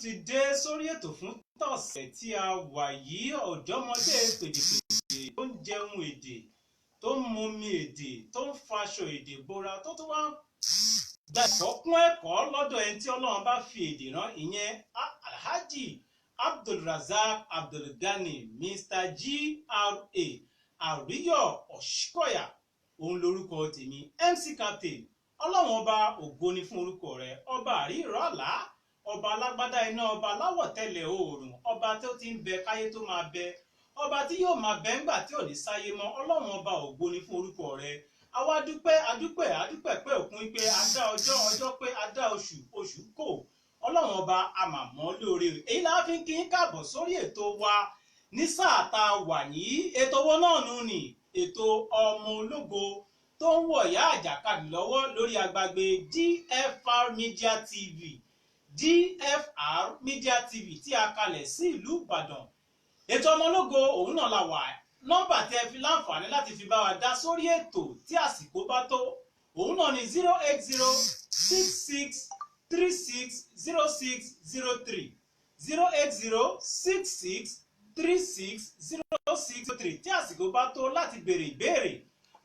Ti dé sórí ètò fún tọ̀sẹ̀ tí a wà yìí, ọ̀dọ́mọdé pèdèpèdè tó ń jẹun èdè, tó ń mumi èdè, tó ń faṣọ èdè bora, tó tún wá ń gba ẹ̀kọ́ kún ẹ̀kọ́ lọ́dọ̀ ẹni tí Ọlọ́run bá fi èdè rán, ìyẹn Alhaji Abdulrazak Abdulgani Mr. GRA Àríyọ̀ Òṣìkọ̀yà, òun lorúkọ tèmi, MC Captain. Ọlọ́run ọba ògo ni fún orúkọ rẹ̀, ọba àrírọ̀ àlá, ọba alágbádá iná, ọba aláwọ̀ tẹ́lẹ̀ oòrùn, ọba tó ti ń bẹ káyé tó máa bẹ, ọba tí yóò máa bẹ ńgbà tí ò ní sáyé mọ́. Ọlọ́run ọba ògo ni fún orúkọ rẹ̀. Àwa adúpẹ́ pé òkun pé a dá ọjọ́ pé a dá oṣù kò. Ọlọ́run ọba a mà mọ́ lóore. Èyí la fi ń kí yín káàbọ̀ sórí ètò wa ní sáà tá a wà yìí. Ètò wọn náà nù ní ètò ọmọ ológo tó ń wọ̀ yá àjàkadì lọ́wọ́ lórí agbágbé DFR Media TV. DFR Media TV tí a kalẹ̀ sí ìlú Ìbàdàn. Ètò ọmọ ológo òun náà la wà. Nọ́mbà tí ẹ fi láǹfààní láti fi bá wa dá sórí ètò tí àsìkò bá tó òun náà ni 08066360603 08066360603 tí àsìkò bá tó láti béèrè ìbéèrè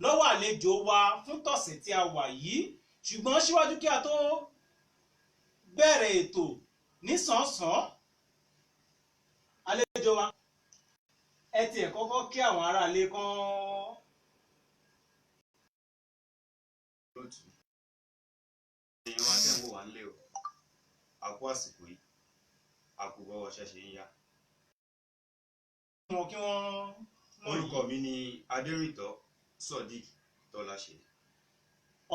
lọ́wọ́ àlejò wa fún tọ̀sẹ̀ tí a wà yìí. Ṣùgbọ́n síwájú kí a tó bẹ̀rẹ̀ ètò nísànsán, àlejò wa ẹ tiẹ̀ kọ́kọ́ kí àwọn aráalé kan. èèyàn wa tẹ́ ń wò wá nílé o, a kú àsìkò yìí, a kú bọ́wọ́ ṣẹ̀ṣẹ̀ ń yá. Orúkọ mi ni Adérìntọ́ Sodiq Tọ́láṣe.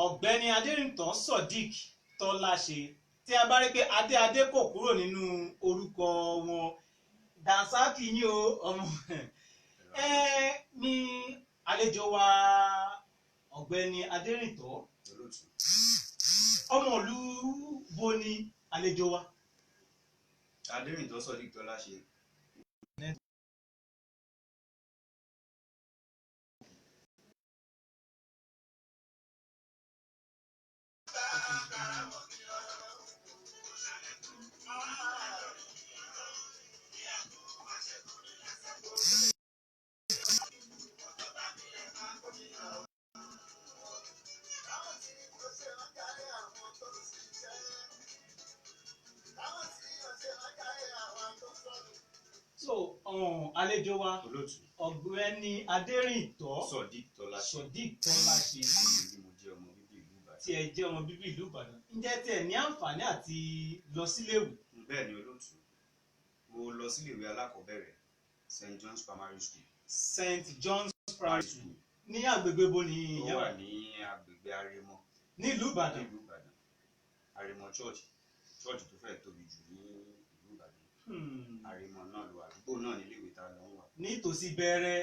Ọ̀gbẹ́ni Adérìntọ́ Sodiq Tọ́láṣe. Tí a bá rí pé adé kò kúrò nínú orúkọ wọn, dànsákì yín o ọmọ ní àlejò wa Ọ̀gbẹ́ni Adérìntọ́. Ọmọ ìlú bo ni àlejò wa? Adérìntọ́ Sodiq Tọ́láṣe. So àlejò wa Ọ̀gbẹ́ni Adérìntọ́ Sodiq Tọ́láṣe. Tí ẹ jẹ́ ọmọ bíbí ìlú Ìbàdàn. Ǹjẹ́ tí ẹ ní àǹfààní àti lọ síléèwé? Bẹ́ẹ̀ ni olóòtú, mo lọ síléèwé alákọ̀ọ́bẹ̀rẹ̀ St. John's Primary School. St. John's Primary School ní agbègbè bo ni ìyẹn ó wà? wà ní agbègbè Àrèmọ Ní ìlú Ìbàdàn. Àrèmọ church tó fẹ́ tóbi jù ní ìlú Ìbàdàn. Àrèmọ náà ló wà, àdúgbò náà ní iléèwé tá a lọ wà. Nítòsí bẹ̀rẹ̀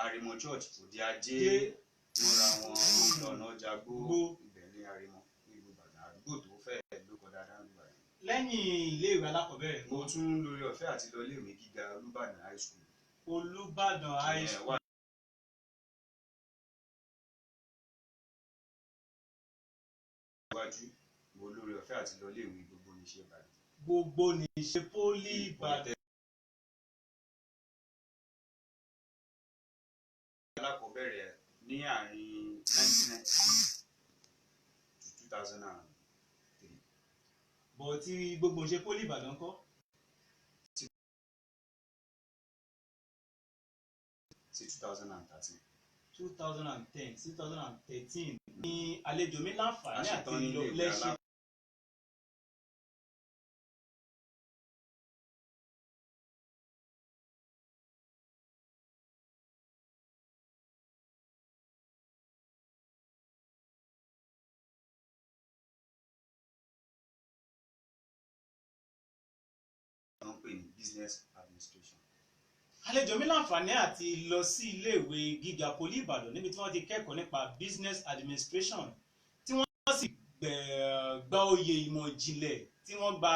Àrèmọ church òde ajé mọ́ra wọn lọ́nà ọjà gbó, ibẹ̀ ní Àrèmọ ní ìlú Ìbàdàn, àdúgbò tó fẹ́ lóko dáadáa ní Ìbàdàn. Lẹ́yìn iléèwé alákọ̀ọ́bẹ̀rẹ̀ mo tún lórí ọ̀fẹ́ àti lọ iléèwé gíga Olúbàdàn High School. Olúbàdàn High School. Iwájú mo lórí ọ̀fẹ́ àti lọ iléèwé Gbogbo Nìṣe Ìbàdàn. Gbogbo Nìṣe Pólì Ìbàdàn. ní àárín 1996 to 2003. bọ̀ tí gbogbo ṣe pólì Ìbàdàn kọ́. sí 2013. 2010 sí 2013 ní àlejò mi láǹfààní àti Àṣetán nílé ìwé lẹ́ṣẹ̀. wọ́n pè ní business administration. Àlejò mi láǹfààní àti lọ sí iléèwé gíga poli Ìbàdàn níbi tí wọ́n ti kẹ́kọ̀ọ́ nípa business administration tí wọ́n sì gba oyè ìmọ̀ ìjìnlẹ̀ tí wọ́n gba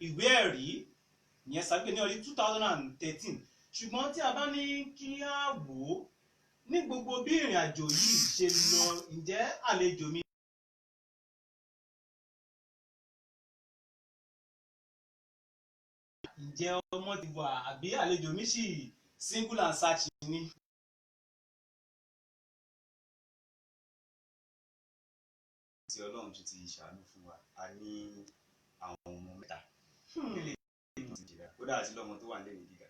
ìwé ẹ̀rí ìyẹn sábẹ́ ní ọdún 2013 ṣùgbọ́n tí a bá ní kí á wò ó ní gbogbo bí ìrìn àjò yìí ṣe lọ ǹjẹ́ àlejò mi ǹjẹ́ ọmọ ti wà àbí àlejò mi sì single and searching ni. tí Ọlọ́run tún ti ṣàánú fún wa a ní àwọn ọmọ mẹ́ta nílé Nàìjíríà kódà àti lọ́mọ tó wà nílé gíga.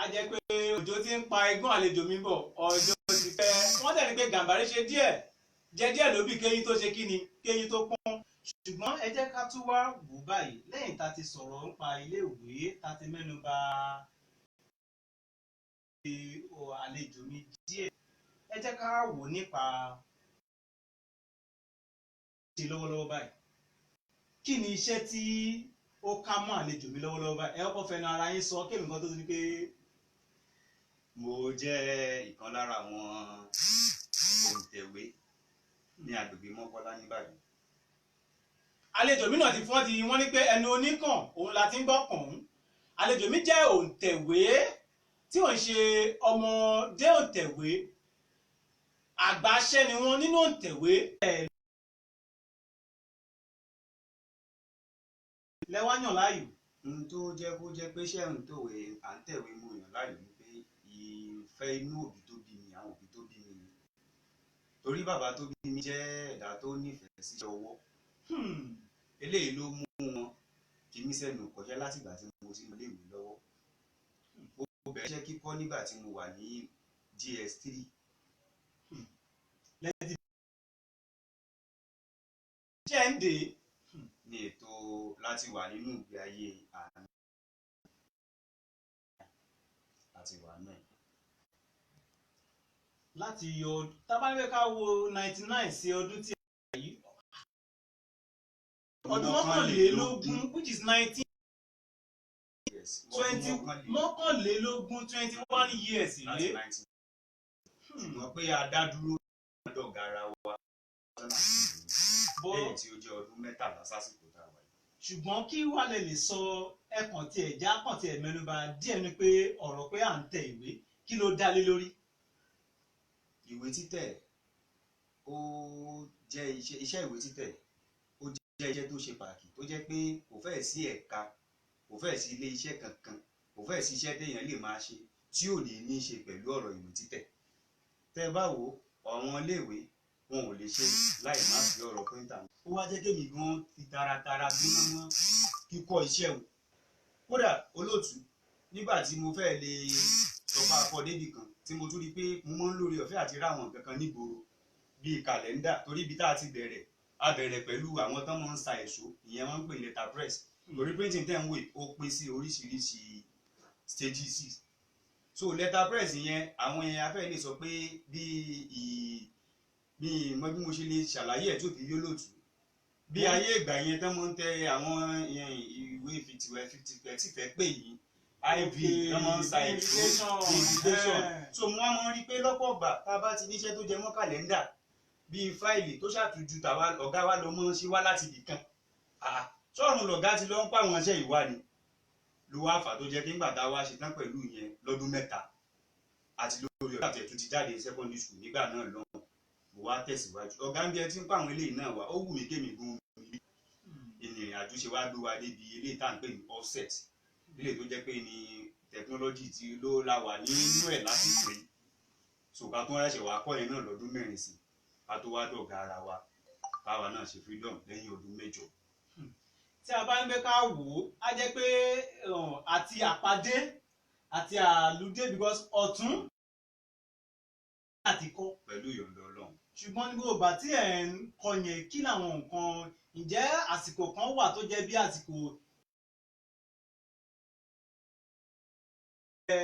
a jẹ́ pé òjò ti ń pa ẹ̀gbọ́n àlejò mi bọ̀ ọjọ́ ti pẹ́ wọ́n tẹ̀lé pé Gàmbàrí ṣe díẹ̀ jẹ́jẹ́ ló bí kéyìn tó ṣe kí ni kéyìn tó pọ́n ṣùgbọ́n ẹ jẹ́ ká tún wá wò báyìí lẹ́yìn tá a ti sọ̀rọ̀ nípa iléèwé tá a ti mẹ́nu bà àlejò mi díẹ̀ ẹ jẹ́ ká wò nípa ṣe lọ́wọ́lọ́wọ́ báyìí kí ni iṣẹ́ tí ó ká mọ́ àlejò mi lọ́wọ́lọ́wọ́ báyìí ẹ kọ́kọ́ fẹnu ara yín sọ kéèmí kan tó ti ní pé. mo jẹ́ ìkan lára àwọn òǹtẹ̀wé ní agbègbè Mọ́kọ́lá nìbàdàn. àlejò mi náà ti fọ́n ti wọ́n ní pé ẹnu oníkàn òun la ti ń gbọ́ kàn ń àlejò mi jẹ́ òǹtẹ̀wé tí ò ń ṣe ọmọdé òǹtẹ̀wé àgbàṣẹ́ ni wọ́n nínú òǹtẹ̀wé. lẹ́wọ́nyàn láàyò. ohun tó jẹ́ kó jẹ́ pé ṣé òǹtẹ̀wé à ń tẹ̀wé mú yàn láàyò ni pé ìfẹ́ inú òbí tó bí mi àwọn òbí tó bí mi ni torí bàbá tó bí mi jẹ́ ẹ̀dá tó nífẹ̀ẹ́ sí ọwọ́. eléyìí ló mú wọn kí mi sẹ́nu kọjá látìgbà tí mo ti lè wí lọ́wọ́. ó bẹ̀rẹ̀ iṣẹ́ kíkọ́ nígbà tí mo wà ní GS3. jẹ́ǹde ní ètò láti wà nínú ìgbé ayé àánú láti wà náà. láti yọ tábàlẹ́ ká wo 99 sí ọdún tí a wà yìí ọdún mọ́kànlélógún which is 19 20 mọ́kànlélógún 21 years rèé. ṣùgbọ́n pé a dá dúró lọ́dọ̀ gara wa lẹ́yìn tí ó jẹ́ ọdún 13 sásìkò tá a wà yìí. ṣùgbọ́n kí wàá lè sọ ẹkàn tí ẹ̀ já kàn tí ẹ̀ mẹ́nuba díẹ̀ ni pé ọ̀rọ̀ pé à ń tẹ ìwé kí ló dá lé lórí. ìwé títẹ̀ ó jẹ́ iṣẹ́ ìwé títẹ̀ ó jẹ́ iṣẹ́ tó ṣe pàtàkì tó jẹ́ pé kò fẹ́ẹ̀ sí ẹ̀ka kò fẹ́ẹ̀ sí ilé iṣẹ́ kankan kò fẹ́ẹ̀ sí iṣẹ́ téèyàn lè máa ṣe tí ò ní ní ṣe pẹ̀lú ọ̀rọ̀ ìwé títẹ̀. tẹ́ bá wo àwọn iléèwé wọn ò lè ṣe láì má sí ọ̀rọ̀ píńtà. ó wá jẹ́ kémi gan fi taratara bínú mọ́ kíkọ́ iṣẹ́ wò. kódà olóòtú nígbà tí mo fẹ́ lè sọpá akọ débì kan tí mo tún rí i pé mo máa ń lórí ọ̀fẹ́ àti ráwọn nǹkan kan nígboro bíi kàlẹ́ndà torí ibi tá a ti bẹ̀rẹ̀ a bẹ̀rẹ̀ pẹ̀lú àwọn tán máa ń sa ẹ̀ṣọ́ ìyẹn wọ́n ń pè letter press torí printing tẹ̀ ń wò ó pín sí oríṣiríṣi stages. so letter press yẹn àwọn yẹn afẹ́ lè sọ pé bí mo ṣe lè ṣàlàyé ẹ̀ tó fi yó lòtú bí ayé ìgbà yẹn tán máa ń tẹ àwọn ìwé fìtìfẹ́ pè yìí iv wọ́n máa ń sa invitation. so mo máa ń rí i pé lọ́pọ̀ ọgbà tá a bá ti níṣẹ́ tó jẹ mọ́ kàlẹ́ndà bíi fáìlì tó ṣàtúnjú tàwa ọ̀gá wa lọ mọ́ ṣe wá láti ibì kan sọ́run lọ̀gá ti lọ ń pàwọn iṣẹ́ ìwà ni ló wá fà tó jẹ́ kí ńgbà tá a wá ṣetán pẹ̀lú yẹn lọ́dún 3 àti lórí ọ̀gá àtẹ̀tún ti jáde secondary school nígbà náà lọ́wọ́ mo wá tẹ̀síwájú ọ̀gá ń bí ẹ ti ń pàwọn eléyìí náà wá ó wù mí kémi gún mi ìrìn àjò ṣe wá gbé wa débi eléyìí tá à ń pè ní offset eléyìí tó jẹ́ pé ní technology tí ló la wà nínú ẹ̀ lásìkò yìí ká tó rẹ́ṣẹ̀ wá kọ́ yẹn náà lọ́dún 4 sí ká tó wá dọ̀gá ara wa káwa náà ṣe freedom lẹ́yìn ọdún 8. tí a bá ń gbé ká wò ó á jẹ́ pé àti àpàdé àti àlùdé because ọ̀tún àti kọ́ pẹ̀lú ìyọ̀ǹda Ọlọ́run. ṣùgbọ́n ní gbogbo ìgbà tí ẹ̀ ń kọ yẹn kí làwọn nǹkan ǹjẹ́ àsìkò kan wà tó jẹ́ bí àsìkò à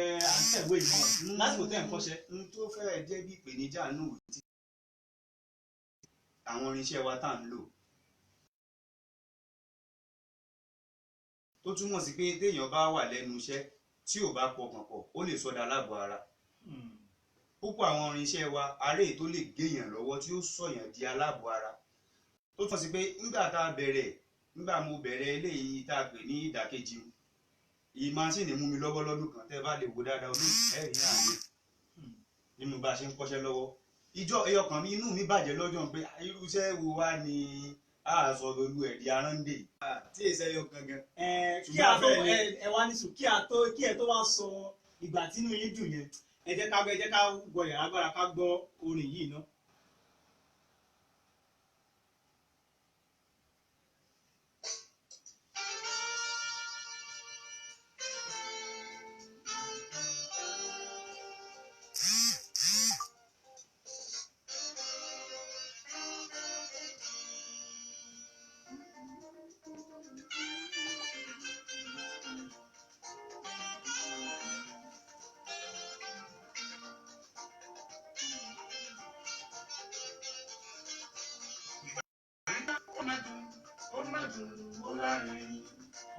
ń tẹ̀wé ìmọ̀ lásìkò tẹ̀ ń kọ́ṣẹ́. n tó fẹ́ẹ̀ jẹ́ bí ìpèníjà náà tí àwọn irinṣẹ́ wa tá à ń lò tó túmọ̀ sí pé téèyàn bá wà lẹ́nu iṣẹ́ tí ò bá pọkàn pọ̀ ó lè sọdá láàbọ̀ ara. Púpọ̀ àwọn irinṣẹ́ wa aré tó lè géèyàn lọ́wọ́ tí ó sọ̀yàn di aláàbọ̀ ara tó túmọ̀ sí pé nígbà mo bẹ̀rẹ̀ eléyìí tá a pè ní ìdàkejì ìyí máṣíìnì mú mi lọ́wọ́ lọ́dún kan tẹ́ bá lè wo dáadáa ẹ̀rí àmì nínú bá a ṣe ń kọ́ṣẹ́ lọ́wọ́ ìjọ ẹyọkàn mi inú mi bàjẹ́ lọ́jọ́ pé irú iṣẹ́ wo wá ni àásọ lolú ẹ̀ di aráńdè tí èsì ẹyọ gangan. kí a tó ẹ wá nísù kí ẹ tó wá sọ ìgbà tínú yín dùn yẹn ẹ jẹ́ ká gbọ́ yàrá agbára ká gbọ́ orin yìí ná.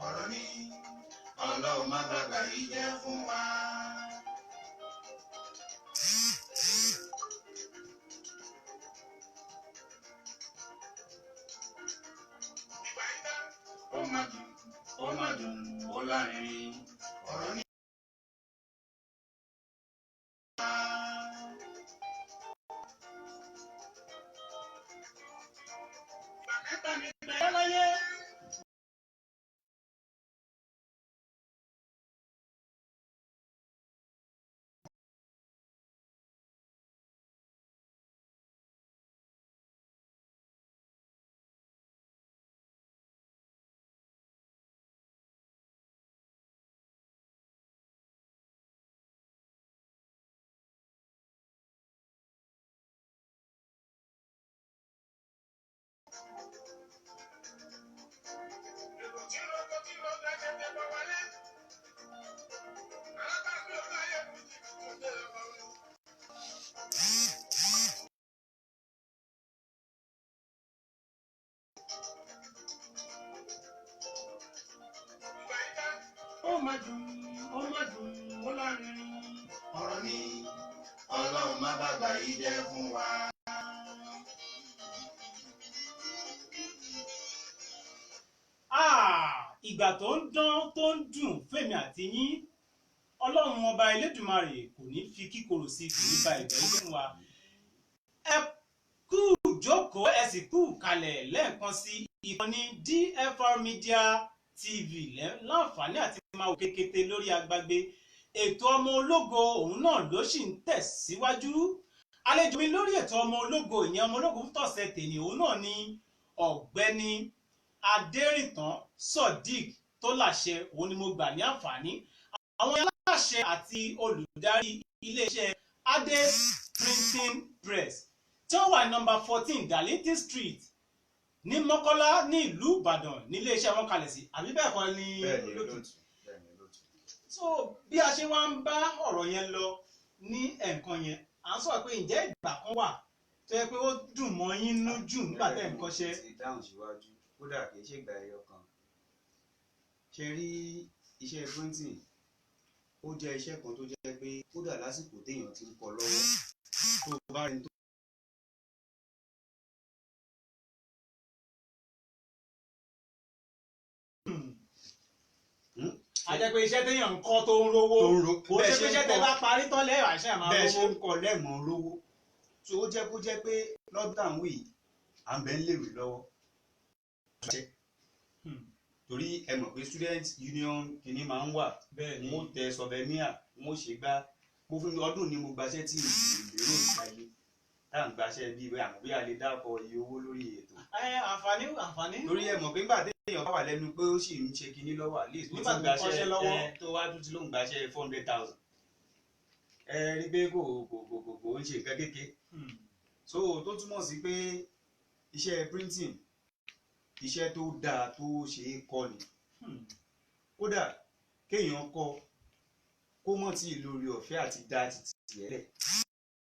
Ọ̀rọ̀ ní Ọlọ́run má gbàgbà yìí jẹ́ fún wa. Ó má dùn ó lárinrin ọ̀rọ̀ ní. Ó má dùn ó lárinrin ọ̀rọ̀ ní Ọlọ́run má gbàgbà yìí jẹ́ fún wa. Ìgbà tó ń dán tó ń dùn fèmí àti yín Ọlọ́run ọba Elédùmarè kò ní fi kíkorò sí kò ní ba ìgbà yìí fún wa. Ẹ kú jókòó ẹ sì kú kalẹ̀ lẹ́ẹ̀kan sí ìkànnì DFR Media TV láǹfààní àti máa wò kékété lórí agbágbé ètò ọmọ ológo òun náà ló sì ń tẹ̀síwájú. Àlejò mi lórí ètò ọmọ ológo ìyẹn ọmọ ológo fún tọ̀sẹ̀ tèmi òun náà ni ọ̀gbẹ́ni Adérìntàn Sodiq tó láṣẹ òun ni mo gbà ní àǹfààní àwọn aláṣẹ àti olùdarí iléeṣẹ́ Adé Printing Press tí wọ́n wà ní nọ́mbà 14 Darlington Street ní Mọ́kọ́lá ní ìlú Ìbàdàn ní iléeṣẹ́ wọn kalẹ̀ sí àbí bẹ́ẹ̀ kọ́ ni lótú. So bí a ṣe wá ń bá ọ̀rọ̀ yẹn lọ ní ẹ̀ǹkan yẹn à ń sọ̀rọ̀ pé ǹjẹ́ ìgbà kan wà tó yẹ pé ó dùn mọ́ yín nú jù nígbà tẹ́ ń kọ́ṣẹ́. ìdáhùn síwájú kódà kì í ṣègbà ẹyọ kan ṣe rí iṣẹ́ printing ó jẹ́ iṣẹ́ kan tó jẹ́ pé kódà lásìkò téèyàn ti ń kọ lọ́wọ́ tó bá rí tó. A jẹ́ pé iṣẹ́ téèyàn ń kọ́ tó ń rówó kò ṣe pé iṣẹ́ tẹ́ bá parí tán lẹ́yìn àṣẹ àmọ́ bẹ́ẹ̀ ṣe ń kọ lẹ́mọ̀ rówó tó ó jẹ́ kó jẹ́ pé lọ́dún àwọn yìí à ń bẹ ń léwé lọ́wọ́ torí ẹ mọ̀ pé student union kìíní máa ń wà wọ́n tẹ souvenir wọ́n ṣe gbá mo fún ọdún ni mo gbaṣẹ́ tí ìlérò ìgbàyé tá à ń gbaṣẹ́ bíi àmọ́ bí a lè dákọ̀ iye owó lórí ètò. àǹfààní. torí ẹ mọ̀ pé nígbà téèyàn bá wà lẹ́nu pé ó sì ń ṣe kinní lọ́wọ́ at least nígbà tó kọ́ṣẹ́ lọ́wọ́ tó wá tún ti lóun gbaṣẹ́ 400,000 ẹ rí pé kò ń ṣe nǹkan kékeré. So tó túmọ̀ sí pé iṣẹ́ printing iṣẹ́ tó dáa tó ṣe é kọ́ ni kódà kéèyàn kọ́ kó mọ̀ tí lórí ọ̀fẹ́ àti dá títí ẹ̀ lẹ̀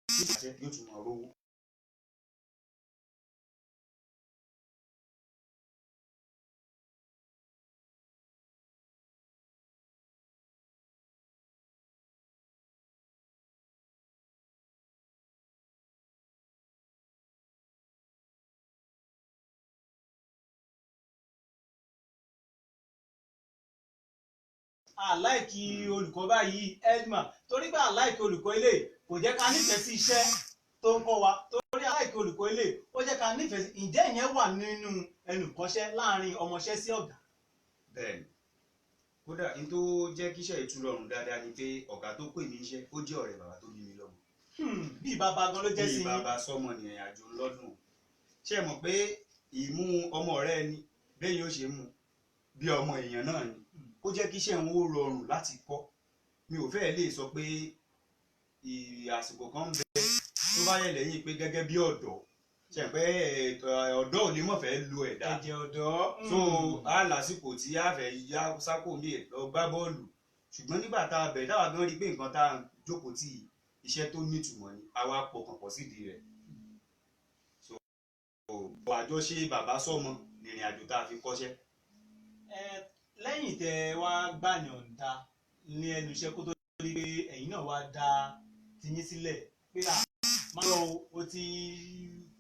tí ìṣe yóò tún mọ̀ rówó. àláìkí olùkọ́ báyìí edma torí pé àláìkí olùkọ́ ilé kò jẹ́ ká nífẹ̀ẹ́ sí iṣẹ́ tó ń kọ́ wa torí àláìkí olùkọ́ ilé ó jẹ́ ká nífẹ̀ẹ́ sí ǹjẹ́ ìyẹn wà nínú ẹnùkọ́ṣẹ́ láàrin ọmọṣẹ́ sí ọ̀gá. bẹ́ẹ̀ni kódà ní tó jẹ́ kíṣẹ́ ìtúrọ̀rùn dáadáa ni pé ọ̀gá tó pè mí iṣẹ́ ó jẹ́ ọ̀rẹ́ bàbá tó bí mi lọ́mọ. bí bàbá gan ló jẹ́ sí bí bàbá sọmọ ní ìrìnàjò lọ́dún ṣe mọ̀ pé ìmú ọmọ rẹ ni bẹ́ẹ̀ yóò ṣe mú bí ọmọ èèyàn náà ni ó jẹ́ kí iṣẹ́ wọn ó rọrùn láti kọ́ mi ò fẹ́ lè sọ pé àsìkò kan ń bẹ tó bá yẹ lẹ́yìn pé gẹ́gẹ́ bí ọ̀dọ́ ṣe pé ọ̀dọ́ ò lè mọ̀ fẹ́ lo ẹ̀dá ẹ̀jẹ̀ ọ̀dọ́ so á lásìkò tí a fẹ́ yá sákò mi lọ gbá bọ́ọ̀lù ṣùgbọ́n nígbà tá a bẹ̀ táwa gan rí pé nǹkan tá a jókòó tì iṣẹ́ tó nítumọ̀ ni àwa pọkàn pọ̀ sídìí rẹ̀ so àjọṣe bàbá sọ́mọ nìrìn àjò tá a fi kọ́ṣẹ́. lẹ́yìn tẹ wá gbàyànjá ní ẹnu iṣẹ́ kó tó rí pé ẹ̀yin náà wá dá tiyín sílẹ̀ pé máa lọ o ti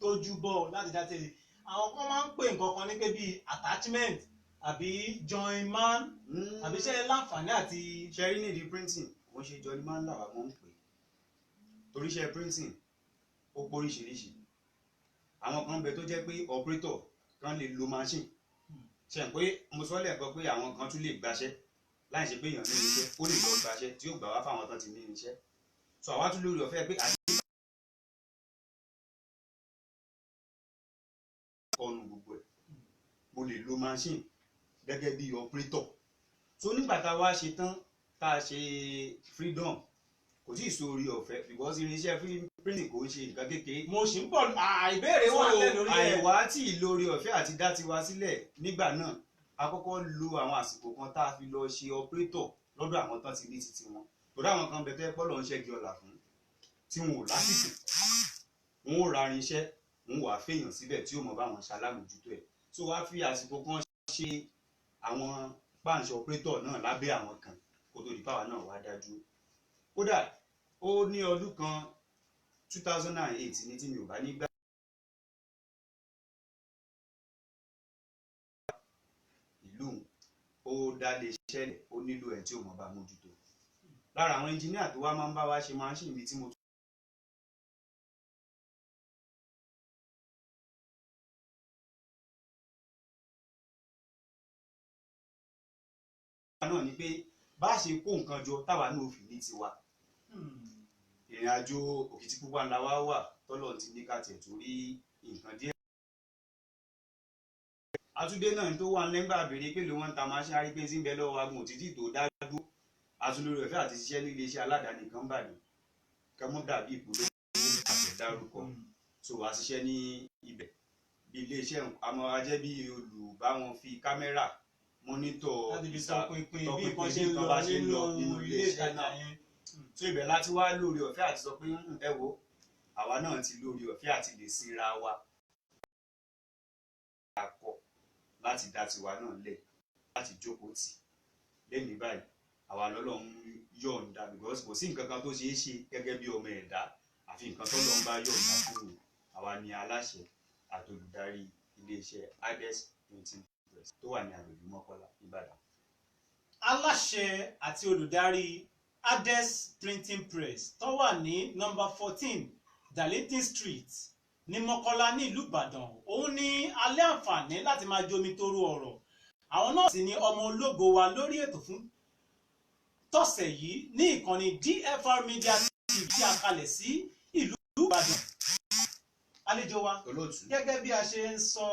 tójú bọ̀ láti dá tẹ̀lé àwọn kan máa ń pè nǹkan kan ní pé bíi attachment àbí join man àbí ṣe láǹfààní àti. ṣe rí nídìí printing wọ́n ṣe join man làwọn mọ̀ ń pè torí iṣẹ́ printing ó póríṣiríṣi àwọn kan bẹ tó jẹ́ pé operator kan lè lo machine ṣe pé mo sọ lẹ́ẹ̀kan pé àwọn kan tún lè gbaṣẹ́ láì ṣe pé èèyàn ní iṣẹ́ ó lè lọ gbaṣẹ́ tí ó gbà wá fáwọn tán ti ní iṣẹ́ so àwa tún lórí ọ̀fẹ́ pé àti ọ̀nù gbogbo ẹ̀ mo lè lo machine gẹ́gẹ́ bí operator so nígbà tá a wá ṣe tán tá a ṣe freedom kò tí ì sórí ọ̀fẹ́ because irinṣẹ́ printing kò ń ṣe nǹkan kékeré. mo sì ń bọ̀ ìbéèrè wà lẹ́ lórí ẹ̀. àìwá tí ì lórí ọ̀fẹ́ àti dá tiwa sílẹ̀ nígbà náà a kọ́kọ́ lo àwọn àsìkò kan tá a fi lọ ṣe operator lọ́dọ̀ àwọn tán ti ní títí wọn lọ́dọ̀ àwọn kan bẹ tẹ́ pọ́lọ̀ ń ṣẹ́gi ọ̀là fún tí wọn ò lásìkò wọn ò ra irinṣẹ́ wọn wàá fèèyàn síbẹ̀ tí ó mọ̀ bá wọn ṣalámójútó ẹ̀ so wá fi àsìkò kan ṣe àwọn páǹṣẹ operator náà lábẹ́ àwọn kan kó tó di páwa náà wá dájú kódà ó ní ọdún kan 2008 ní tí mi ò bá nígbà ìlú ó dálé ṣẹlẹ̀ ó nílò ẹ̀ tí ò mọ̀ bá mójútó lára àwọn ẹnjìníà tó wá máa ń bá wa ṣe máa ń ṣe ibi tí mo náà ni pé bá a ṣe kó nǹkan jọ táwa náà fi ní tiwa ìrìn àjò Òkìtìpupa ńlá wa wà tọ́lọ̀ ti ní ká tẹ̀ torí nǹkan díẹ̀. Àtúndé náà tó wà lẹ́gbà béèrè pé ló wọ́n ń ta máṣín arígbé sí ń bẹ lọ́wọ́ agun òtítì tó dá dúró àtúndórí ọ̀fẹ́ àti ṣiṣẹ́ nílé iṣẹ́ aládàáni kan bàdàn kẹmú dàbí ìpolówó àtẹ̀dárúkọ so wá ṣiṣẹ́ ní ibẹ̀ bí ilé iṣẹ́ àmọ́ ajẹ́ bí olùbáwọn fi kámẹ́rà mọ́nítọ̀ ìtàpinpin bí nǹkan ṣe ń lọ nínú ilé ìtajà yẹn. So ibẹ̀ láti wá lórí ọ̀fẹ́ àti sọ pé ẹ wo àwa náà ti lórí ọ̀fẹ́ àti lè sinra wa akọ láti dá tiwa náà lẹ̀ láti jókòó tì lẹ́yìn báyìí àwa lọ́lọ́run yọ̀ǹda because kò sí nǹkan kan tó ṣeé ṣe gẹ́gẹ́ bí ọmọ ẹ̀dá àfi nǹkan tó lọ́n bá yọ̀ǹda fún un àwa ni aláṣẹ àti olùdarí iléeṣẹ́ Ades Printing Press tó wà ní agbègbè Mọ́kọ́lá Ìbàdàn. aláṣẹ àti olùdarí Ades Printing Press tó wà ní nọ́mbà 14 Darlington Street ní Mọ́kọ́lá ní ìlú Ìbàdàn òun ní alẹ́ àǹfààní láti máa jomi toro ọ̀rọ̀ àwọn náà sì ni ọmọ ológo wa lórí ètò fún tọ̀sẹ̀ yìí ní ìkànnì DFR Media TV tí a kalẹ̀ sí ìlú Ìbàdàn. Àlejò wa gẹ́gẹ́ bí a ṣe ń sọ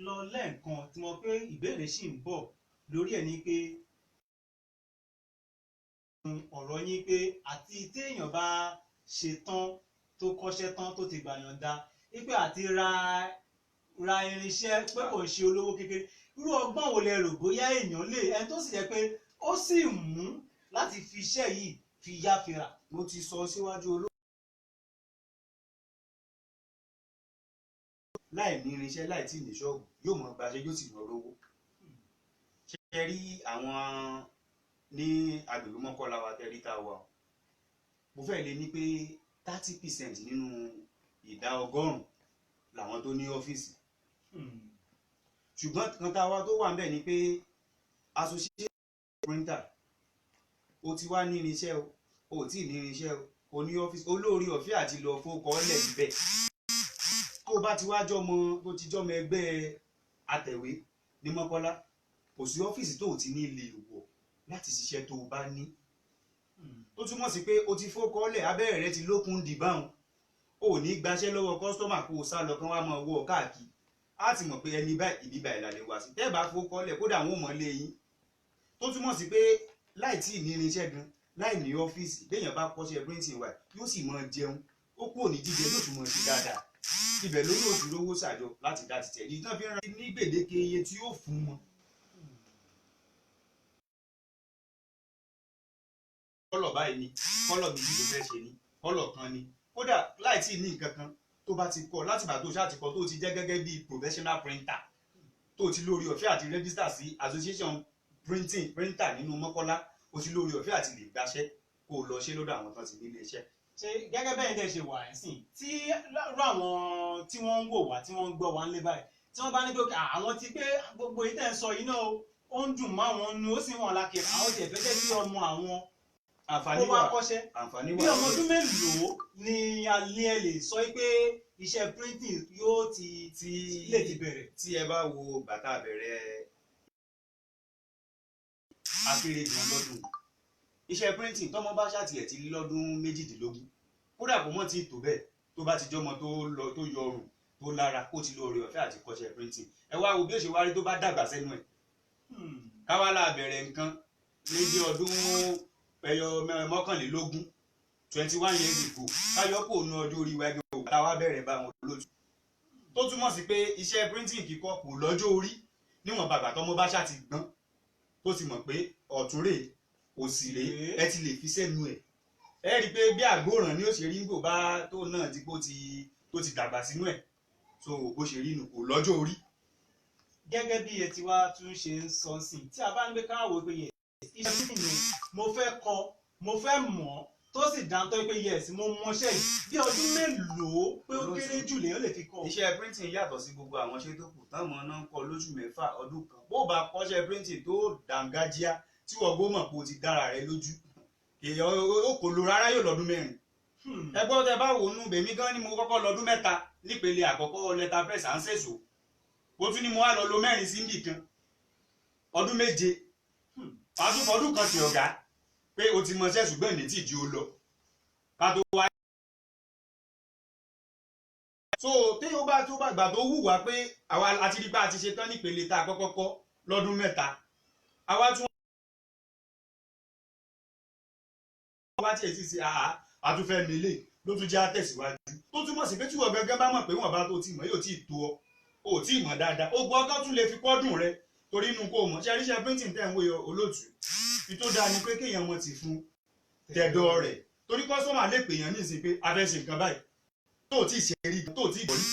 lọ lẹ́ẹ̀kan tí mo pé ìbéèrè ṣì ń bọ̀ lórí ẹ̀ ní pé ọ̀rọ̀ yín pé àti téèyàn bá ṣe tán tó kọ́ṣẹ́ tán tó ti gbàyànjá wípé àti ra irinṣẹ́ pé kò ń ṣe olówó kékeré, irú ọgbọ́n wo lẹ rò bóyá èèyàn lè ẹni tó sì jẹ́ pé ó sì mú láti fi iṣẹ́ yìí fi yá fira. Mo ti sọ síwájú láì ní irinṣẹ́ láì tí ní ṣọ́ọ̀bù yóò mọ̀ gbaṣẹ́ yóò sì lọ rówó. Ṣé rí àwọn ní agbègbè Mọ́kọ́lá wa tẹ́rí tá a wà, mo fẹ́ lè ní pé 30% nínú ìdá 100 làwọn tó ní ọ́fíìsì. Ṣùgbọ́n kan tá a wá tó wà ń bẹ̀ ni pé association printer o ti wá ní irinṣẹ́ o ò tí ì ní irinṣẹ́ o ní ọ́fíìsì olórí ọ̀fẹ́ àti lọ fowókọ́lẹ̀ níbẹ̀. Tó bá ti wá jọmọ tó ti jọmọ ẹgbẹ́ atẹ̀wé ní Mọ́kọ́lá, kò sí ọ́fíìsì tó ti ní lè wọ̀ láti ṣiṣẹ́ tó bá ní. Tó túmọ̀ sí pé o ti fowókọ́lẹ̀ abẹ́rẹ́ rẹ ti lókun dìbáhùn, o ò ní gbaṣẹ́ lọ́wọ́ kọ́sítọ́mà kó o sá lọ kán wá mọ̀ wọ́ káàkiri. Á ti mọ̀ pé ẹni báyìí ìbí báyìí lálẹ́ wá sí. Tẹ́ bá fowókọ́lẹ̀ kódà wọn ò mọ̀ lé yín. Tó túmọ̀ sí pé láì tí ì ní irinṣẹ́ gan, láì ní ọ́fíìsì, béèyàn bá kọ́ṣẹ́ printing wa yóò sì mọ̀ jẹun, ó kúrò ní jíjẹ yóò tún mọ̀ sí dáadáa. Ibẹ̀ ló yóò fi rówó ṣàjọ láti dá títẹ̀. Ìdí náà fi ń ran ní gbèdéke iye tí yóò fún wọn. Kọ́lọ̀ báyìí ni, kọ́lọ̀ méjì ló fẹ́ ṣe ni, kọ́lọ̀ kan ni. Kódà láì tí ì ní nǹkan kan tó bá ti kọ́ láti ìgbà tó ṣáà ti kọ́ tó ti jẹ́ gẹ́gẹ́ bí professional printer tó ti lórí ọ̀fẹ́ àti register sí association printer nínú Mọ́kọ́lá, o ti lórí ọ̀fẹ́ àti lè gbaṣẹ́ kó o lọ ṣe lọ́dọ̀ àwọn tán ti nílé iṣẹ́. Ṣé gẹ́gẹ́ bẹ́ẹ̀ dẹ̀ ṣe wà ẹ̀sìn tí lọ́rọ̀ àwọn tí wọ́n ń wò wá tí wọ́n ń gbọ́ wá ń lé báyìí tí wọ́n bá ní pé àwọn ti pé gbogbo ìtẹ̀ ń sọ yìí náà ó ń dùn mọ́ àwọn nu ó sì wọ́n lákè àwọn tiẹ̀ fẹ́ jẹ́ kí ọmọ àwọn kó wá kọ́ṣẹ́. Bí ọmọ ọdún mélòó ni alẹ́ ẹ lè sọ pé iṣẹ́ printing yóò lè ti bẹ̀rẹ̀? Tí ẹ bá wo bàtà bẹ̀rẹ̀ akéré gan lọ́dún, iṣẹ́ printing tọ́mọ bá ṣàtìlẹ̀ ti lọ́dún 18 kódà kò mọ̀ tí tó bẹ́ẹ̀ tó bá ti jọmọ tó yọrùn tó lára kó ti lóore ọ̀fẹ́ àti kọ́ṣẹ́ printing. Ẹ wá wo bí ó ṣe wá rí tó bá dàgbà sẹ́nu ẹ̀. Káwá la bẹ̀rẹ̀ nǹkan níbi ọdún 21 years ago káyọ̀ kò nu ọjọ́ orí wa ẹgbẹ́ òkú táwa bẹ̀rẹ̀ bá wọn lójú. Tó túmọ̀ sí pé iṣẹ́ printing kíkọ́ kò lọ́jọ́ orí níwọ̀n bàbà tọ́mọ bá ṣàti gbọ́n tó ti mọ̀ pé ọ̀tún rèé òsì rèé ẹ ti lè fi sẹ́nu ẹ̀. Ẹ rí i pé bí àgbòràn ni ó ṣe rí ń gbò bá tó náà tí tó ti dàgbà sínú ẹ̀, so bó ṣe rí nu kò lọ́jọ́ orí. Gẹ́gẹ́ bí ẹ ti wá tún ṣe ń sọ sí tí a bá ń gbé káwọ́ pé yẹ iṣẹ́ printing ni mo fẹ́ kọ́ mo fẹ́ mọ̀ tó sì dáńtọ́ pé yes mo mọṣẹ́ yìí, bí ọdún mélòó pé ó kéré jù lèèyàn lè fi kọ́? Iṣẹ́ printing yàtọ̀ sí gbogbo àwọn iṣẹ́ tó kù táwọn náà ń kọ́ lóṣù 6 ọdún kan. Bó bá kọ́ṣẹ́ printing tó dàǹgájíá tí wọ́n gbọ́ mọ̀ pé o ti dára rẹ lójú, èèyàn ó kò lo rárá yóò lọ́dún 4. Ẹgbọ́n tẹ bá wò nú bèmí gan ni mo kọ́kọ́ lọ́dún 3 nípele àkọ́kọ́ letter press à ń ṣèṣò, ó tún ní mo wá lọ lo 4 sí níbì kan ọdún 7. Ọdún kan ti ọ̀gá pé o ti mọṣẹ́ ṣùgbọ́n ní tí ìdí ó lọ ká tó wá. So tí ó bá gbà tó wù wá pé àwa àti rí bá a ti ṣe tán nípele tá a kọ́kọ́ kọ́ lọ́dún 3, àwa tún wá tí èsì sí àtúnfẹ́ mi lè ló tún jẹ́ àtẹ̀síwájú. Tó túmọ̀ sí pé tí wọ́n gángan bá mọ̀ pé wọ́n bá tó ti mọ̀ yóò tí ì tó ọ ò tí ì mọ̀ dáadáa, ó gbọ́ ọkọ̀ tún lè fi kọ́dùn rẹ torí inú kó mọ̀ ṣe iṣẹ́ printing tẹ̀ ń wé olóòtú. Ìtó dáa ni pé kéèyàn mọ̀ ti fún tẹ̀dọ̀ rẹ̀ torí kọ́sọ́mà lè pèèyàn ní ìsìn pé a fẹ́ ṣe nǹkan báyìí tó ò tí ì ṣe rí tó ò tí ì gbọ́ rí.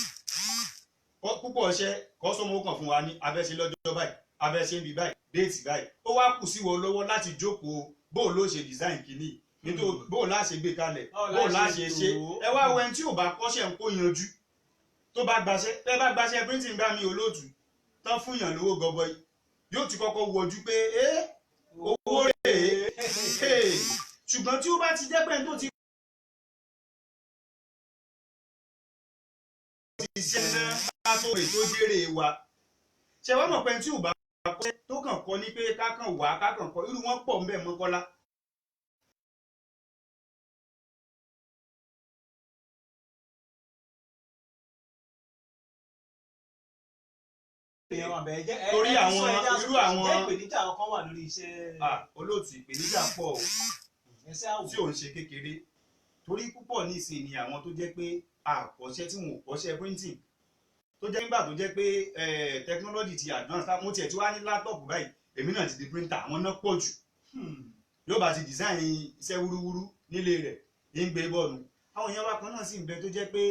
Púpọ̀ ọṣẹ kọ́sọ́mà ó kàn fún wa ní a fẹ́ ṣe lọ́jọ́ báyìí a fẹ́ ṣe ń bí báyìí déètì báyìí, ó wá kù sí wọn lọ́wọ́ láti jókòó bó ló ṣe design kìíní nítorí bó láṣẹ gbé kalẹ̀ bó láṣẹ ṣe. Ẹ wá wẹ́n tí ò bá kọ́ṣẹ́ ń kó yanjú tó bá gbaṣẹ́ printing bá mi olóòtú tán fún yàn lówó gọbọi yóò ti kọ́kọ́ wojú pé owó rèé. Ṣùgbọ́n tí ó bá ti jẹ́ pé tó ti ṣe náà tó ètò jèrè wa, ṣe wá mọ̀ pé tí ò bá kọ́ tó kàn kọ́ ní pé kákan wà kákan kọ́ irú wọn pọ̀ ń bẹ̀ Mọ́kọ́lá. èèyàn wà bẹ́ẹ̀ jẹ́ torí àwọn irú àwọn jẹ́ ìpèníjà kan wà lórí iṣẹ́. olóòtú ìpèníjà pọ̀ tí ò ń ṣe kékeré torí púpọ̀ nísìnyí ni àwọn tó jẹ́ pé àkọ́ṣẹ́ tí wọn ò kọ́ṣẹ́ printing tó jẹ́ nígbà tó jẹ́ pé technology ti advance mo tiẹ̀ tí wá ní laptop báyìí èmi náà ti di printer àwọn náà pọ̀ jù yóò bá ti design iṣẹ́ wúrúwúrú nílé rẹ̀ ń gbé bọ́ọ̀lù àwọn èèyàn wa kan náà sì ń bẹ tó jẹ́ pé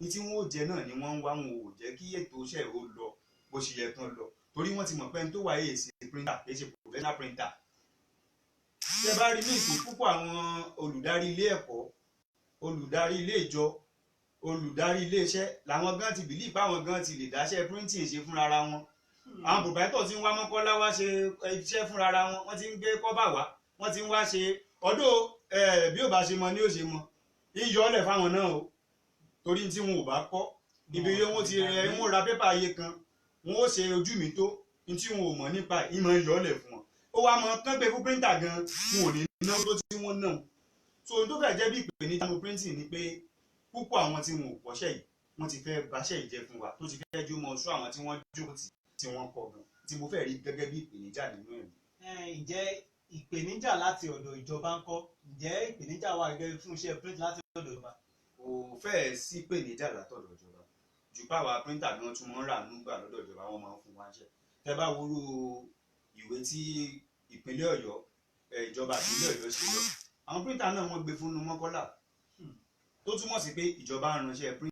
ní tí wọ́n ò jẹ náà ni wọ́n ń wá wọn ò jẹ́ kí ètò iṣẹ́ ò lọ bó ṣe yẹ kán lọ torí wọ́n ti mọ̀ pé ẹni tó wà yìí ṣe printer kì í ṣe professional printer. ṣé bá rí ní ìsìn púpọ̀ àwọn olùdarí ilé ẹ̀kọ́ olùdarí ilé ìjọ olùdarí ilé iṣẹ́ làwọn gan ti bìlí ìpáwọn gan ti lè dáṣẹ́ printing ṣe fúnra ra wọn. àwọn proprietor ti ń wá mọ́kọ́lá wá ṣe iṣẹ́ fúnra ra wọn wọ́n ti ń gbé kọ́bà wá wọ́n ti ń wá ṣe ọdún bí ò bá ṣe mọ ni ó ṣe mọ yíyọlẹ̀ fáwọn náà o torí tí wọn ò bá kọ́ ibi wọn ti rẹ wọn ra pépà ayé kan wọn ó ṣe ojú mi tó ní tí wọn ò mọ̀ nípa ìmọ̀ yọlẹ̀ fún wọn ó wá mọ kán gbé fún píríntà gan wọn ò ní ná tó tí wọ́n náà so ohun tó fẹ́ jẹ́ bí ìpèníjà nínú printing ni pé púpọ̀ àwọn tí wọn ò kọ́ṣẹ́ yìí wọ́n ti fẹ́ báṣẹ́ yìí jẹ́ fún wa tó ti fẹ́ jó mọ́ sọ àwọn tí wọ́n jókòó tí wọ́n kọ̀ gan tí mo fẹ́ rí gẹ́gẹ́ bí ìpèníjà nínú ẹ̀. Ǹjẹ́ ìpèníjà láti ọ̀dọ̀ ìjọba ń kọ́ ǹjẹ́ ìpèníjà wà gẹ́gẹ́ fún iṣẹ́ print láti ọ̀dọ̀ ìjọba? Kò fẹ́ẹ̀ sí ìpèníjà látọ̀dọ̀ ìjọba jù páwa píríntà gan tún mọ́ ń rà nígbà lọ́dọ̀ ìjọba wọn máa ń fún wa ṣẹ́ tẹ́ bá wúrú ìwé tí ìpínlẹ̀ Ọ̀yọ́ ìjọba ìpínlẹ̀ Ọ̀yọ́ ṣe lọ àwọn píríntà náà wọ́n gbé fún Mọ́kọ́lá tó túmọ̀ sí pé ìjọba ń ránṣẹ́ píríntà.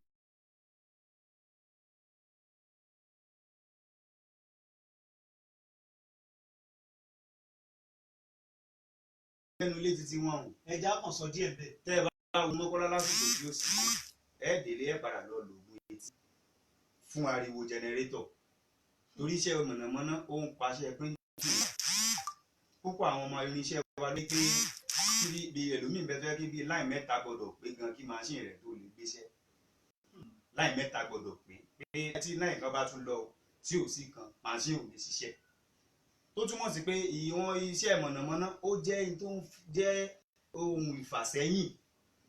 lẹ́nu ilé títí wọn o. ẹja kan sọ díẹ̀ bẹ́ẹ̀. tẹ́ ẹ bá wo Mọ́kọ́lá lásìkò tí ó sì délé ẹ padà lọ lògùn etí fún ariwo jẹnẹrétọ̀ torí iṣẹ́ mọ̀nàmọ́ná ó ń paṣẹ píríntì púpọ̀ àwọn ọmọ irinṣẹ́ wa ní pé bí ẹlòmíín bẹ́ẹ̀ tó yẹ kí bíi láì mẹ́ta gbọ́dọ̀ pé gan kí máṣíìnì rẹ̀ tó lè gbéṣẹ́ láì mẹ́ta gbọ́dọ̀ pé tí láì kan bá tún lọ tí ò sí kan máṣíìnì ò lè ṣiṣẹ́ tó túmọ̀ sí pé ìwọ̀n iṣẹ́ mọ̀nàmọ́ná ó jẹ́ tó ń jẹ́ ohun ìfàsẹ́yìn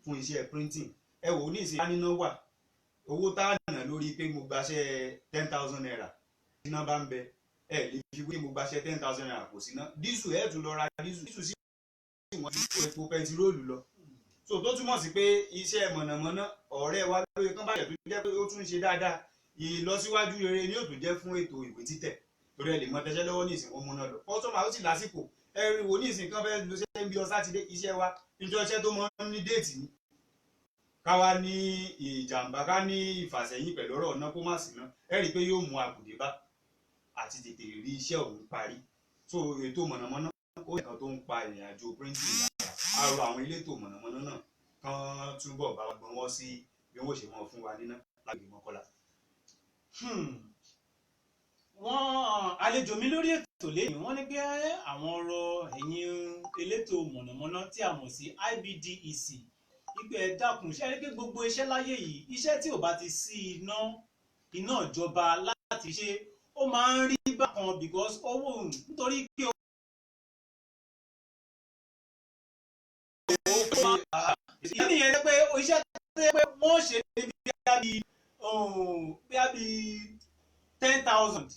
fún iṣẹ́ printing ẹ wò ní ìsìn níná wà owó tá a nà lórí pé mo gbaṣẹ́ 10,000 naira iná bá ń bẹ ẹ lè fi wé mo gbaṣẹ́ 10,000 naira kò sí ná dísù ẹ tún lọ ra dísù sí ìwọ̀n ju epo pẹtiróòlù lọ so tó túmọ̀ sí pé iṣẹ́ mọ̀nàmọ́ná ọ̀rẹ́ wa lóye kán báyẹ̀ tó jẹ́ pé ó tún ṣe dáadáa ìlọsíwájú rere ni yóò tún jẹ́ fún ètò ìwé títẹ̀ torí ẹ lè mọ tẹṣẹ lọ́wọ́ ní ìsìn wọn múná lọ kọsọmà ó sì lásìkò ẹ rí wo ní ìsìn kan fẹ́ẹ́ lọ ṣẹ ń bí ọ sátidé iṣẹ́ wa ìjọ iṣẹ́ tó mọ ní déètì ni káwa ní ìjàmbá ká ní ìfàsẹ́yìn pẹ̀lú ọ̀rọ̀ ọ̀nà kó má sí ná ẹ rí i pé yóò mú àkùdé bá àti tètè rí iṣẹ́ òun parí so ètò mọ̀nàmọ́ná ó yẹ kan tó ń pa ìrìn àjò printing lára àrò àwọn elétò mọ̀nàmọ́ná náà kán túbọ̀ bá gbọ́n wọ́n sí bí wọ́n ṣe mọ̀ fún wa níná lágbègbè Mọ́kọ́lá. Wọ́n àlejò mi lórí ètò lẹ́yìn wọ́n ní pé àwọn ọ̀rọ̀ ẹ̀yin elétò mọ̀nàmọ́ná tí a mọ̀ sí IBDEC ìpè ẹ dákun ṣe é rí pé gbogbo iṣẹ́ láyé yìí iṣẹ́ tí ò bá ti sí iná ìjọba láti ṣe ó máa ń rí bákan because owó nítorí pé ìdí nìyẹn pé iṣẹ́ tó yẹ pé wọ́n ṣe bí 10,000.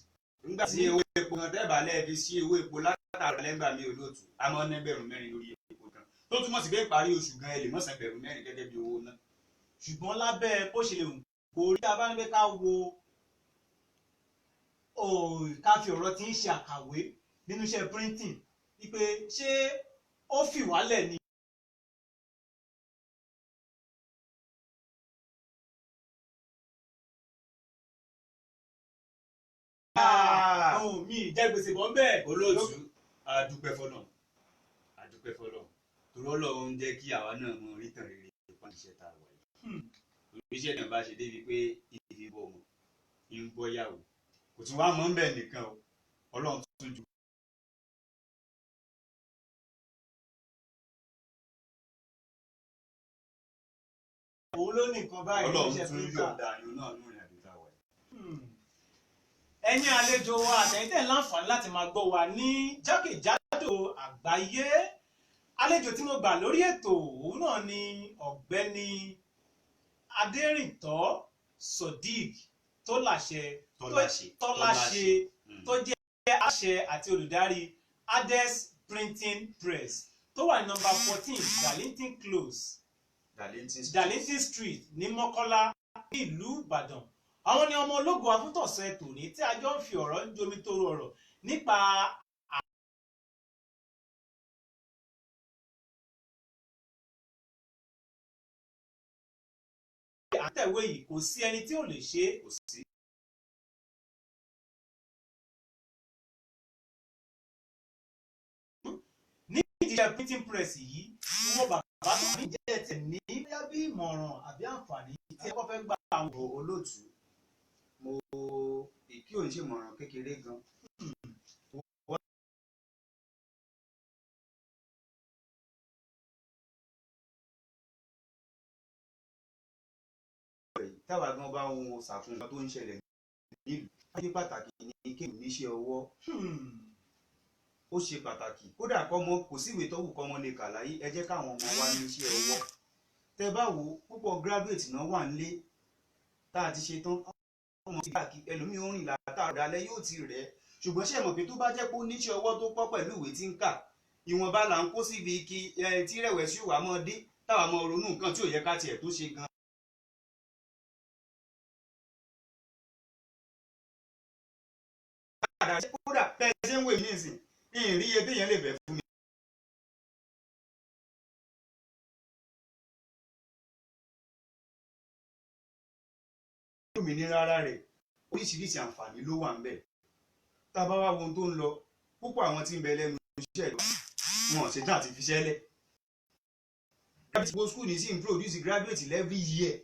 nígbà tí owó epo kan tẹ́ẹ̀bà lẹ́ẹ̀fi sí owó epo látara lẹ́gbàá mi olóòtú a máa ń ná ẹgbẹ̀rún 4 lórí epo kan tó túmọ̀ sí pé ìparí oṣù gan ẹ lè mọ̀ san ẹgbẹ̀rún 4 gẹ́gẹ́ bí owó náà. ṣùgbọ́n lábẹ́ bó ṣe lè wù kó rí tá a bá ń gbé ká wo ká fi ọ̀rọ̀ tí ń ṣe àkàwé nínú iṣẹ́ printing wípé ṣé ó fì wálẹ̀ ni. Mi jẹ́ gbèsè bọ́ bẹ́ẹ̀. olóòtú adúpẹ́ fọlọ́run torí Ọlọ́run ń jẹ́ kí àwa náà mọ rítàn rere ìpọ́n iṣẹ́ tá a wà yìí iṣẹ́ náà bá ṣe débi pé ìdìbò ọmọ ń gbọ́ yàwó kò tún wá mọ́ ń bẹ̀ nìkan o Ọlọ́run tún ju. òun ló ní nǹkan báyìí Ọlọ́run tún yọ̀ọ̀dà ayọ̀ náà nù ìrìn àjò tá a wà yìí. Ẹ̀yin àlejò wa àtẹ̀yìntẹ̀ láǹfààní láti máa gbọ́ wa ní jákèjádò àgbáyé àlejò tí mo gbà lórí ètò òun náà ni ọ̀gbẹ́ni Adérìntọ́ Sodiq tó láṣẹ Tọ́láṣe. Tọ́láṣe tó jẹ́ àṣẹ àti olùdarí Ades Printing Press tó wà ní nọ́mbà 14 Darlington Close Darlington Street ní Mọ́kọ́lá ní ìlú Ìbàdàn. Àwọn ni ọmọ ológo afúntọ̀sẹ̀ tòní tí a jọ ń fi ọ̀rọ̀ ń jomi toro ọ̀rọ̀ nípa àtẹ̀wé yìí. Kò sí ẹni tí ò lè ṣe é. Kò sí. Ní ìdíje printing press yìí ìwọ bàbá tó ní jẹ́ tẹ̀ ní bóyá bí ìmọ̀ràn àbí àǹfààní tí ẹ kọ́ fẹ́ gbà àwọn olóòtú mo kí òun ṣe ìmọ̀ràn kékeré gan. táwa gan bá ń wo ṣàfihàn tó ń ṣẹlẹ̀ nílùú ayé pàtàkì ní kéwòn níṣẹ́ ọwọ́ ó ṣe pàtàkì kódà kọ́mọ kò síwèé tó wù kọ́mọ lè kà láyé ẹ jẹ́ káwọn ọmọ wa níṣẹ́ ọwọ́. tẹ bá wo púpọ̀ graduate náà wà nílé tá a ti ṣe tán ọmọ ti gbà kí ẹlòmíì ó rìn látàrí alẹ́ yóò ti rẹ̀ ṣùgbọ́n ṣe mọ̀ pé tó bá jẹ́ pé ó níṣẹ́ ọwọ́ tó pọ̀ pẹ̀lú ìwé tí ń kà ìwọ̀nba là ń kó síbi kí tí rẹ̀wẹ̀sì wà mọ́ dé táwa mọ ronú nǹkan tí ò yẹ ká tiẹ̀ tó ṣe gan. kódà bẹ́ẹ̀ ṣe ń wé mi nísìn ìrìn iye téèyàn lè bẹ̀ fún mi. òmìnira ara rẹ̀ oríṣiríṣi àǹfààní ló wà ń bẹ̀. tá a bá wá wo ohun tó ń lọ púpọ̀ àwọn tí ń bẹ lẹ́nu iṣẹ́ ìlú wọn ṣe tán àti fi ṣẹ́lẹ̀. graduate school ní sí ń produce graduate every year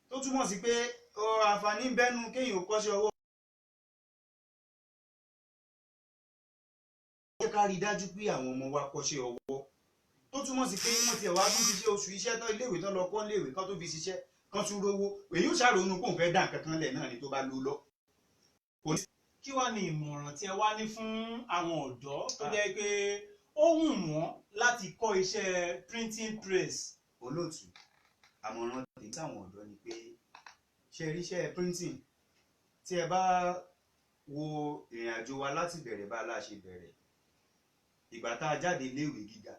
tó túmọ̀ sí pé àǹfààní ń bẹ́nu kéèyàn kọ́ṣẹ́ ọwọ́. ká rí i dájú pé àwọn ọmọ wa kọ́ṣẹ́ ọwọ́ tó túmọ̀ sí pé wọ́n ti ẹ̀ wá tún ṣiṣẹ́ oṣù iṣẹ́ tán iléèwé tán lọ kọ́ iléèwé kan tó fi ṣiṣẹ́ kan tún rówó èyí ò ṣàrònú kó n fẹ́ dá nǹkan kan lẹ̀ náà ni tó bá lò lọ. kí wàá ní ìmọ̀ràn tí ẹ wá ní fún àwọn ọ̀dọ́ tó jẹ́ pé ó wù wọ́n láti kọ́ iṣẹ́ printing press. olóòtú àmọ̀ràn tèmi táwọn ọ̀dọ́ ni pé ṣe rí iṣẹ́ printing tí ẹ bá wo ìrìn àjò wa láti bẹ̀rẹ̀ bá a lá ṣe bẹ̀rẹ̀ ìgbà tá a jáde iléèwé gíga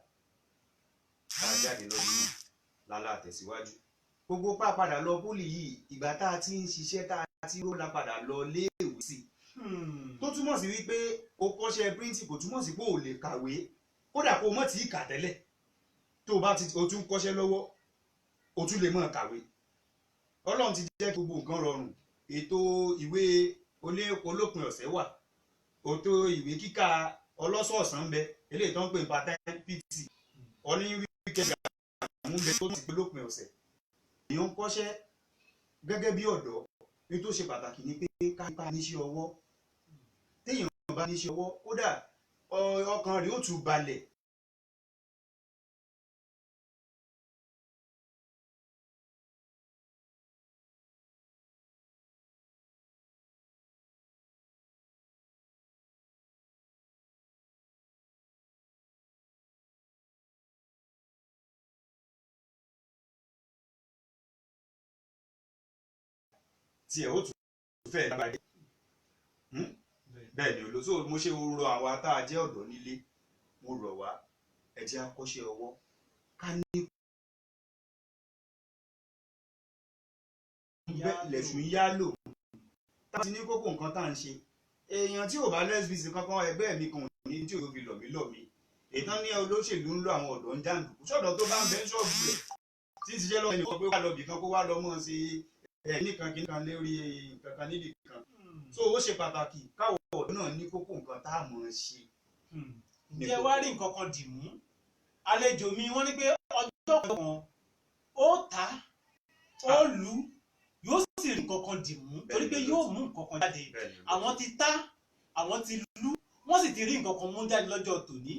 tá a jáde lọ́dún náà lálá àtẹ̀síwájú gbogbo padà lọ pólì yìí ìgbà tá a ti ń ṣiṣẹ́ tá a ti ró la padà lọ léèwé sí tó túmọ̀ sí wípé o kọ́ṣẹ́ píríǹtì kò túmọ̀ sí pé o lè kàwé kódà kó o mọ̀ tí ì kà tẹ́lẹ̀ tó o bá ti o tún kọ́ṣẹ́ lọ́wọ́ o tún lè mọ̀ kàwé ọlọ́run ti jẹ́ gbogbo nǹkan rọrùn ètò ìwé olópin ọ̀sẹ̀ wà ètò ìwé kíkà ọlọ́sọ̀ọ̀sán ń bẹ eléyìí tó ń pè ní part-time pt ọní wíkẹ́ndì àwọn ń bẹ tó ti pé lópin ọ̀sẹ̀ èèyàn ń kọ́ṣẹ́ gẹ́gẹ́ bí ọ̀dọ́ ní tó ṣe pàtàkì ni pé ká níṣẹ́ ọwọ́ téèyàn bá níṣẹ́ ọwọ́ kódà ọkàn rẹ̀ ó tún balẹ̀. tí ẹ ó tún fẹ́ dábàá bẹ́ẹ̀ ni olóso mo ṣe rọ àwa tá a jẹ́ ọ̀dọ́ nílé mo rọ̀ wá ẹ jẹ́ a kọ́ṣẹ́ ọwọ́ ká ní lẹ̀sùn yálò tá a ti ní kókó nǹkan tá à ń ṣe èèyàn tí ò bá lẹ́sbíìsì kankan ẹgbẹ́ mi kan ní tí ò fi lọ̀mí ètàn ní olóṣèlú ń lo àwọn ọ̀dọ́ ń jàǹdùkú sọ̀dọ̀ tó bá ń bẹ́ ṣọ́ọ̀bù rẹ̀ tí ti ṣe lọ́wọ́ ẹnìkan pé wà lọ́bì kan kó wá lọ́ mọ́ sí nìkan kí nìkan lórí kankan níbì kan so ó ṣe pàtàkì káwọ ọ̀dọ́ náà ní kókó nǹkan tá a mọ̀ ọ́n ṣe. ǹjẹ́ wá rí nǹkan kan dì mú àlejò mi wọ́n ní pé ọjọ́ kan ó ta ó lù yóò sì rí nǹkan kan dì mú torí pé yóò mú nǹkan kan jáde àwọn ti ta àwọn ti lù wọ́n sì ti rí nǹkan kan mú jáde lọ́jọ́ tòní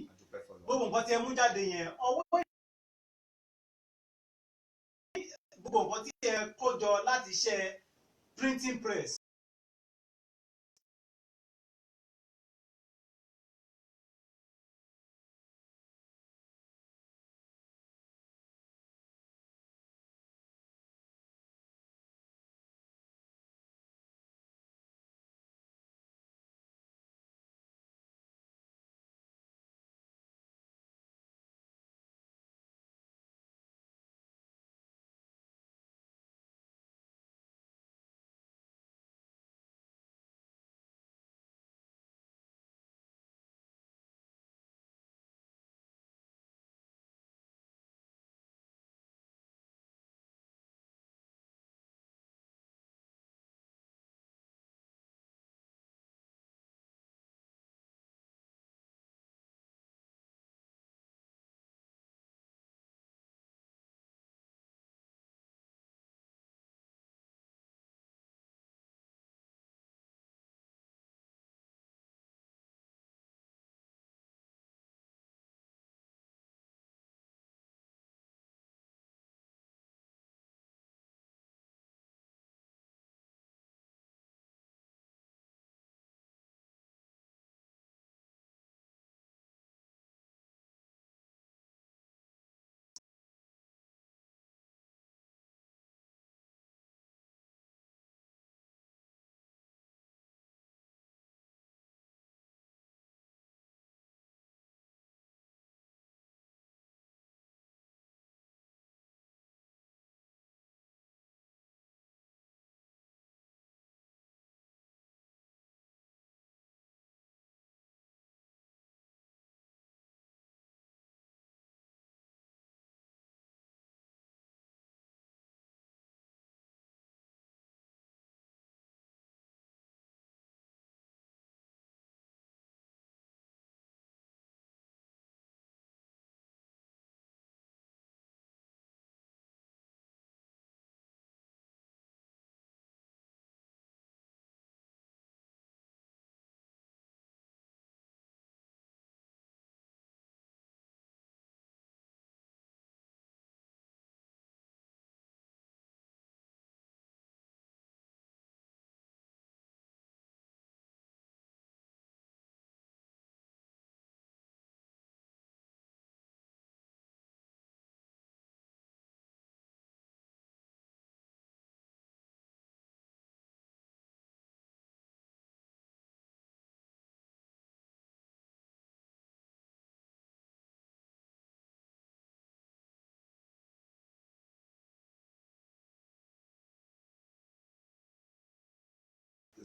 gbogbo nǹkan tí ẹ mú jáde yẹn ọwọ́ gbogbo nǹkan tí ẹ kó jọ láti ṣe printing press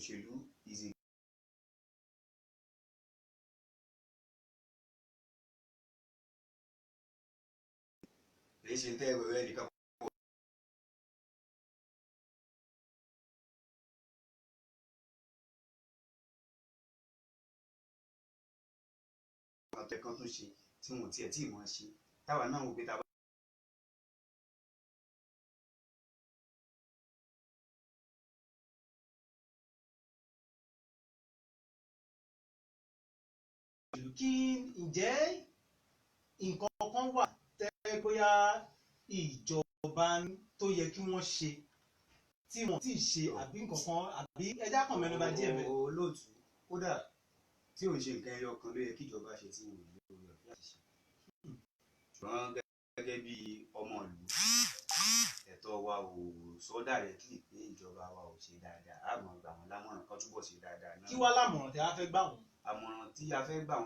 òṣèlú is a kì í ṣe tẹ́ ẹ̀rọ ẹ̀ nìkan. àwọn akẹ́kọ̀ọ́ tó ṣe tí wọn ò tiẹ̀ tí ì mọ̀ ṣe táwa náà wò pé tá a bá. kí ǹjẹ́ nǹkan kan wà tẹ́ bóyá ìjọba tó yẹ kí wọ́n ṣe tí wọ́n ti ṣe àbí nǹkan kan àbí ẹja kan mẹ́nuba díẹ̀ bẹ́ẹ̀. olóòtú kódà tí ò ń ṣe nǹkan ẹyọ kan ló yẹ kí ìjọba ṣe tí wọn ò lè lórí ọ̀fẹ́ àti ṣe. ṣùgbọ́n gẹ́gẹ́ bí ọmọ ìlú ẹ̀tọ́ wa ò sọ directly pé ìjọba wa ò ṣe dáadáa àmọ́ gbà wọ́n lámọ̀ràn kan túbọ̀ ṣe dáadáa náà. kí wá lámọ̀ràn tí a fẹ́ gbà wọ́n. àmọ̀ràn tí a fẹ́ gbà wọ́n